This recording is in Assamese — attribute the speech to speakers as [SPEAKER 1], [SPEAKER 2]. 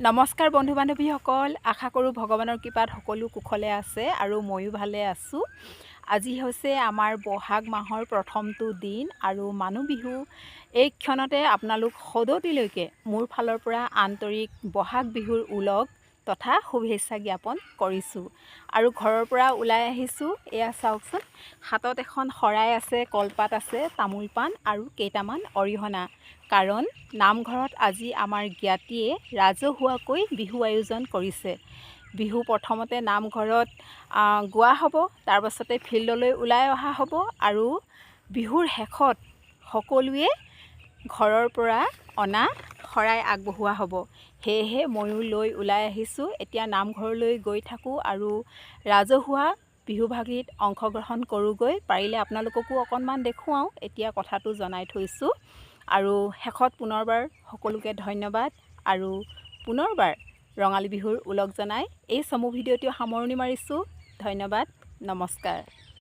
[SPEAKER 1] নমস্কাৰ বন্ধু বান্ধৱীসকল, আশা কৰোঁ ভগৱানৰ কৃপাত সকলো কুশলে আছে আৰু ময়ো ভালে আছোঁ। আজি হৈছে আমাৰ বহাগ মাহৰ প্ৰথমটো দিন আৰু মানুহ বিহু। এই ক্ষণতে আপোনালোক সদৌতিলৈকে মোৰ ফালৰ পৰা আন্তৰিক বহাগ বিহুৰ ওলগ তথা শুভেচ্ছা জ্ঞাপন কৰিছোঁ। আৰু ঘৰৰ পৰা ওলাই আহিছোঁ, এয়া চাওকচোন, হাতত এখন শৰাই আছে, কলপাত আছে, তামোল পাণ আৰু কেইটামান অৰিহণা। কাৰণ নামঘৰত আজি আমাৰ জ্ঞাতিয়ে ৰাজহুৱাকৈ বিহু আয়োজন কৰিছে। বিহু প্ৰথমতে নামঘৰত গোৱা হ'ব, তাৰ পাছতে ফিল্ডলৈ ওলাই অহা হ'ব আৰু বিহুৰ শেষত সকলোৱে ঘৰৰ পৰা অনা শৰাই আগবঢ়োৱা হ'ব। সেয়েহে ময়ো লৈ ওলাই আহিছোঁ। এতিয়া নামঘৰলৈ গৈ থাকোঁ আৰু ৰাজহুৱা বিহুভাগিত অংশগ্ৰহণ কৰোঁগৈ। পাৰিলে আপোনালোককো অকণমান দেখুৱাওঁ, এতিয়া কথাটো জনাই থৈছোঁ। আৰু শেষত পুনৰবাৰ সকলোকে ধন্যবাদ আৰু পুনৰবাৰ ৰঙালী বিহুৰ ওলগ জনাই এই চমু ভিডিঅ'টো সামৰণি মাৰিছোঁ। ধন্যবাদ, নমস্কাৰ।